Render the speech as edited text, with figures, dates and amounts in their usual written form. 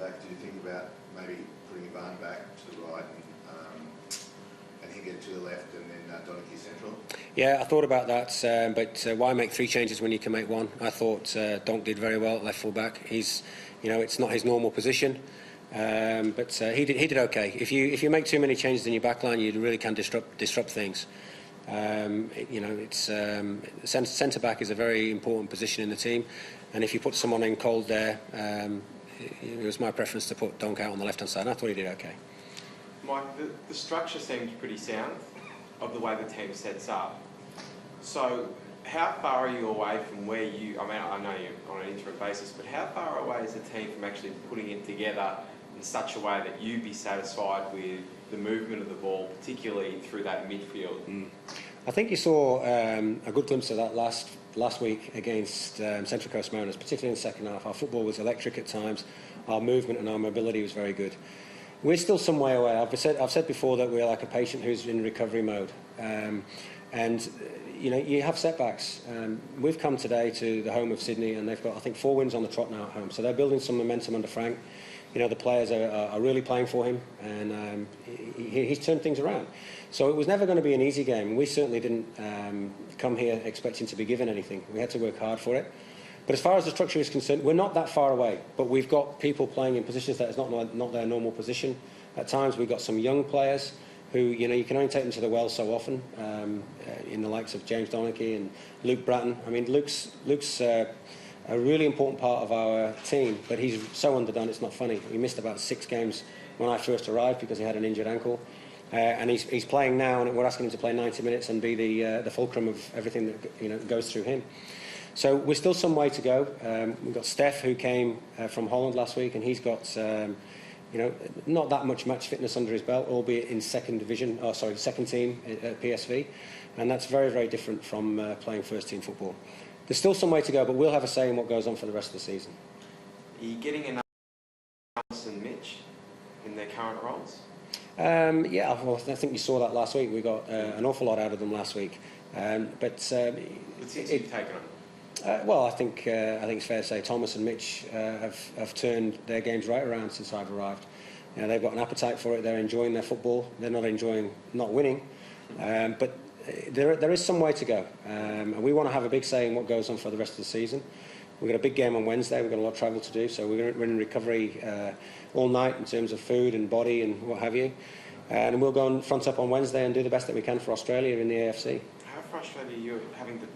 back, do you think about maybe putting Ivan back to the right and Higgett to the left, and then Donachie central? Yeah, I thought about that, but why make 3 changes when you can make 1? I thought Donk did very well at left full back. He's, it's not his normal position, but he did okay. If you make too many changes in your back line, you really can disrupt things. It's centre back is a very important position in the team, and if you put someone in cold there, it was my preference to put Donk out on the left hand side, and I thought he did okay. Mike, the structure seems pretty sound of the way the team sets up. So how far are you away from where I know you're on an interim basis, but how far away is the team from actually putting it together in such a way that you'd be satisfied with the movement of the ball, particularly through that midfield? I think you saw a good glimpse of that last week against Central Coast Mariners, particularly in the second half. Our football was electric at times. Our movement and our mobility was very good. We're still some way away. I've said before that we're like a patient who's in recovery mode, and you have setbacks. We've come today to the home of Sydney, and they've got, I think, 4 wins on the trot now at home. So they're building some momentum under Frank. The players are really playing for him, and he's turned things around. So it was never going to be an easy game. We certainly didn't come here expecting to be given anything. We had to work hard for it. But as far as the structure is concerned, we're not that far away. But we've got people playing in positions that is not their normal position. At times we've got some young players who, you can only take them to the well so often, in the likes of James Donachie and Luke Bratton. I mean, Luke's a really important part of our team, but he's so underdone, it's not funny. He missed about 6 games when I first arrived because he had an injured ankle. And he's playing now, and we're asking him to play 90 minutes and be the fulcrum of everything that goes through him. So we're still some way to go. We've got Steph, who came from Holland last week, and he's got not that much match fitness under his belt, albeit in second team at PSV, and that's very, very different from playing first team football. There's still some way to go, but we'll have a say in what goes on for the rest of the season. Are you getting enough Thomas and Mitch in their current roles? Yeah, well, I think you saw that last week. We got an awful lot out of them last week, but since you've taken them. Well, I think it's fair to say Thomas and Mitch have turned their games right around since I've arrived. They've got an appetite for it. They're enjoying their football. They're not enjoying not winning, but there is some way to go. And we want to have a big say in what goes on for the rest of the season. We've got a big game on Wednesday. We've got a lot of travel to do, so we're in recovery all night in terms of food and body and what have you. And we'll go and front up on Wednesday and do the best that we can for Australia in the AFC. How frustrated are you having to